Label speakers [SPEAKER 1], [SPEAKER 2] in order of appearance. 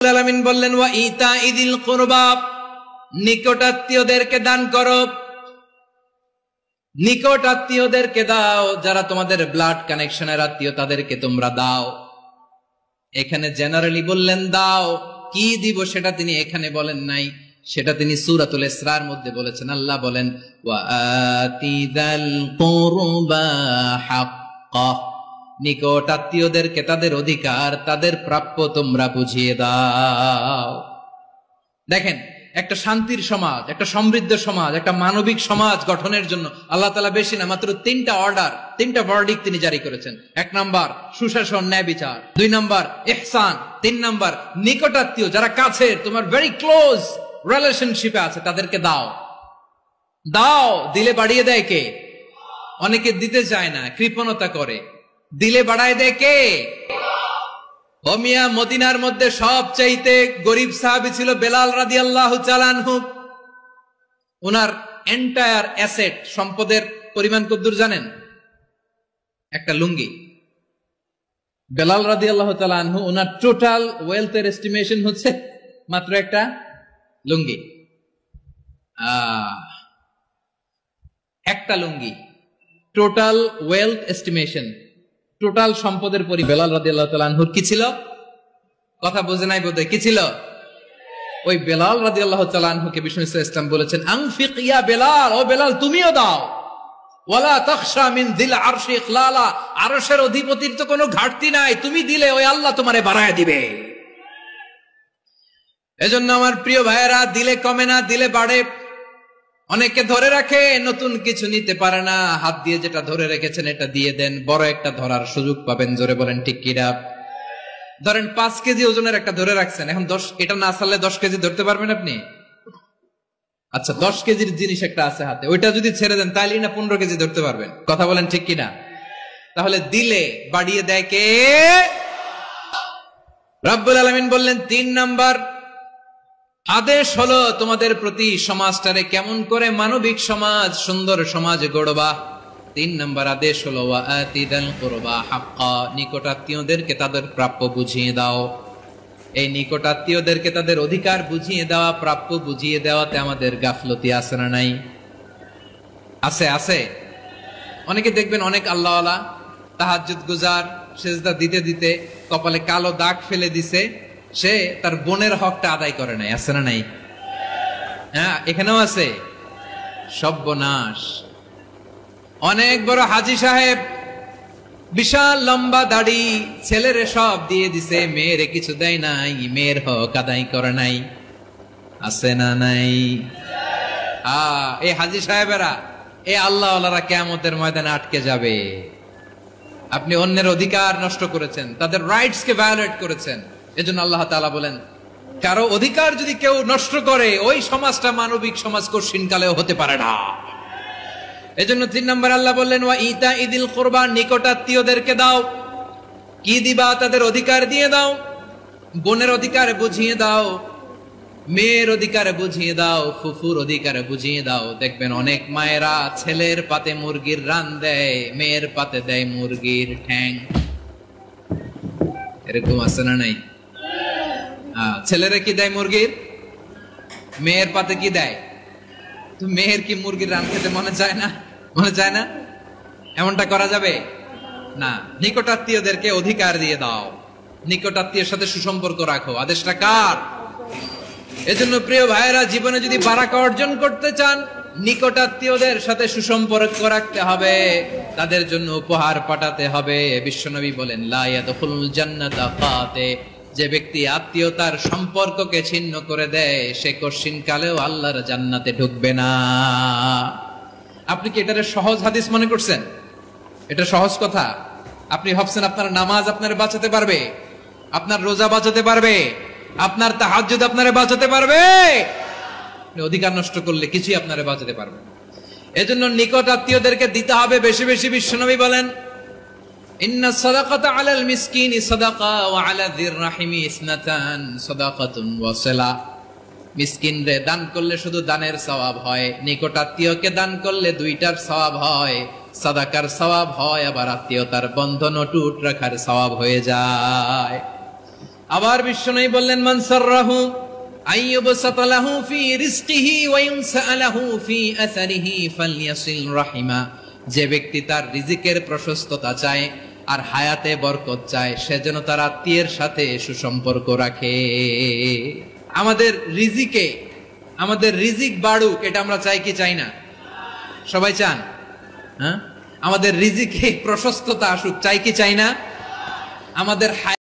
[SPEAKER 1] রব্বুল আলামিন বললেন ওয়া ইতাইদিল কুরবা, নিকট আত্মীয়দেরকে দান করো, নিকট আত্মীয়দেরকে দাও, যারা তোমাদের ব্লাড কানেকশনের আত্মীয় তাদেরকে তোমরা দাও। এখানে জেনারেলি বললেন দাও, কি দিব সেটা তিনি এখানে বলেন নাই, সেটা তিনি সূরাতুল ইসরার মধ্যে বলেছেন। আল্লাহ বলেন ওয়া আতিদাল কুরবা হাক্কা, নিকট আত্মীয়দেরকে তাদের অধিকার, তাদের প্রাপ্য তোমরা বুঝিয়ে দাও। দেখেন, একটা শান্তির সমাজ, একটা সমৃদ্ধ সমাজ, একটা মানবিক সমাজ গঠনের জন্য আল্লাহ তাআলা বেশি না, মাত্র তিনটা অর্ডার, তিনটা ভার্ডিক্ট তিনি জারি করেছেন। 1 নাম্বার সুশাসন, ন্যায় বিচার। 2 নাম্বার ইহসান। 3 নাম্বার নিকটাত্মীয়, যারা কাছে, তোমার ভেরি ক্লোজ রিলেশনশিপে আছে, তাদেরকে দাও। দাও, দিলে বাড়িয়ে দেয় কে? অনেকে দিতে চায় না, কৃপণতা করে। দিলে বাড়ায় দেয় কে? মদিনার মধ্যে সবচাইতে গরিব সাহাবী ছিল বেলাল রাদিয়াল্লাহু তাআলা আনহু। ওনার এন্টায়ার অ্যাসেট, সম্পদের পরিমাণ কতদূর জানেন? একটা লুঙ্গি। বেলাল রাদিয়াল্লাহু তাআলা আনহু, ওনার টোটাল ওয়েলথের এস্টিমেশন হচ্ছে মাত্র একটা লুঙ্গি। একটা লুঙ্গি, টোটাল ওয়েলথ এস্টিমেশন, টোটাল সম্পদের পরি বেলাল রাদিয়াল্লাহু তাআলা আনহুর কি ছিল? কথা বোঝে নাই বোধহয়, কি ছিল? ওই বেলাল রাদিয়াল্লাহু তাআলা আনহুকে বিষ্ণু ইসলাম বলেছেন আনফিক ইয়া বেলাল, ও বেলাল তুমিও দাও। ওয়ালা তাখশা মিন যিল আরশি ইখলালা, আরশের অধিপতির তো কোনো ঘাটতি নাই, তুমি দিলে ওই আল্লাহ তোমারে বাড়ায় দিবে। এজন্য আমার প্রিয় ভাইয়েরা, দিলে কমে না, দিলে বাড়ে। অনেকে ধরে রাখে, নতুন কিছু নিতে পারে না, হাত দিয়ে যেটা ধরে রেখেছেন এটা দিয়ে দেন, বড় একটা ধরার সুযোগ পাবেন। জোরে বলেন ঠিক কিনা? ধরেন 5 কেজি ওজনের একটা ধরে রাখছেন, এখন 10, এটা না ছাড়লে 10 কেজি ধরতে পারবেন আপনি? আচ্ছা, 10 কেজির জিনিস একটা আছে হাতে, ওইটা যদি ছেড়ে দেন তাইলেই না 15 কেজি ধরতে পারবেন। কথা বলেন ঠিক কিনা? তাহলে দিলে বাড়িয়ে দেয় কে? রব্বুল আলামিন বললেন 3 নাম্বার আদেশ হলো তোমাদের প্রতি সমাজটারে কেমন করে মানবিক সমাজ, সুন্দর সমাজ গড়বা। 3 নাম্বার আদেশ হলো ওয়া আতিদাল কুরবা হাক্কা, নিকটাত্মীয়দেরকে তাদের প্রাপ্য বুঝিয়ে দাও। এই নিকটাত্মীয়দেরকে তাদের অধিকার বুঝিয়ে দেওয়া, প্রাপ্য বুঝিয়ে দেওয়াতে আমাদের গাফলতি আছে না নাই? আছে, আছে। অনেকে দেখবেন অনেক আল্লাহওয়ালা, তাহাজ্জুদ গুজার, সেজদা দিতে দিতে কপালে কালো দাগ ফেলে দিছে, সে তার বোনের হকটা আদায় করে নাই। আছে না নাই? হ্যাঁ, এখানেও আছে। সর্বনাশ। অনেক বড় হাজী সাহেব, বিশাল লম্বা দাড়ি, ছেলেরে সব দিয়ে দিছে, মেয়েরে কিছু দেয় নাই, মেয়ের হক আদায় করে নাই। আছে না নাই? এই হাজী সাহেবেরা, এই আল্লাহওয়ালারা কিয়ামতের ময়দানে আটকে যাবে। আপনি অন্যের অধিকার নষ্ট করেছেন, তাদের রাইটস কে ভায়োলেট করেছেন। এজন্য আল্লাহ তাআলা বলেন, কারো অধিকার যদি কেউ নষ্ট করে, ওই সমাজটা মানবিক সমাজ কঠিনকালেও হতে পারে না। এজন্য 3 নম্বর আল্লাহ বললেন ওয়া ইতাইদিল কুরবা, নিকটাত্মীয়দেরকে দাও। কি দিবা? তাদের অধিকার দিয়ে দাও। বোনের অধিকার বুঝিয়ে দাও, মেয়ের অধিকার বুঝিয়ে দাও, ফুফুর অধিকার বুঝিয়ে দাও। দেখবেন অনেক মায়েরা ছেলের পাতে মুরগির রান দেয়, মেয়ের পাতে দেয় মুরগির ঠ্যাং। এরকম আছে না নাই? ছেলেরা কি দেয়? মুরগির। মেয়ের পাতে কি দেয়? তো মেয়ের কি মুরগির রান খেতে মনে চায় না? মনে চায় না? এমনটা করা যাবে না। নিকটাত্মীয়দেরকে অধিকার দিয়ে দাও, নিকটাত্মীয়ের সাথে সুসম্পর্ক রাখো। আদেশটা কার? এজন্য প্রিয় ভাইয়েরা, জীবনে যদি বারাকা অর্জন করতে চান, নিকটাত্মীয়দের সাথে সুসম্পর্ক রাখতে হবে, তাদের জন্য উপহার পাঠাতে হবে। বিশ্বনবী বলেন লা ইয়াদখুলুল জান্নাতা কাতে, যে ব্যক্তি আত্মীয়তার সম্পর্ককে ছিন্ন করে দেয়, সে কঠিনকালেও আল্লাহর জান্নাতে ঢুকবে না। আপনি কি এটারে সহজ হাদিস মনে করছেন? এটা সহজ কথা? আপনি ভাবছেন আপনার নামাজ আপনারে বাঁচাতে পারবে, আপনার রোজা বাঁচাতে পারবে, আপনার তাহাজ্জুদ আপনারে বাঁচাতে পারবে? অধিকার নষ্ট করলে কিছুই আপনারে বাঁচাতে পারবে। এজন্য নিকট আত্মীয়দেরকে দিতে হবে বেশি বেশি। বিশ্বনবী বলেন ইন্না সাদাকাতা আলাল মিসকিনি সাদাকা ওয়া আলা যির রাহিমি ইসনাতান সাদাকাতুন ওয়া সিলা। মিসকিনরে দান করলে শুধু দানের সওয়াব হয়, নিকট আত্মীয়কে দান করলে 2টার সওয়াব হয়, সাদাকার সওয়াব হয়, আবার আত্মীয়তার বন্ধন অটুট রাখার সওয়াব হয়ে যায়। আবার বিশ্বনবী বললেন, মান সাররাহু আইয়ুবসাতা লাহু ফি রিজকিহি ওয়া ইউনসা লাহু ফি আসারিহি ফালইয়াসিল রাহিমা। যে ব্যক্তি তার রিজিকের প্রশস্ততা চায় আর হায়াতে বরকত চায়, সে যেন তার আত্মীয়ের সাথে সুসম্পর্ক রাখে। আমাদের রিজিক বাড়ুক, এটা আমরা চাই কি চাই না? সবাই চান? হ্যাঁ, আমাদের রিজিকে প্রশস্ততা আসুক, চাই কি চাই না? আমাদের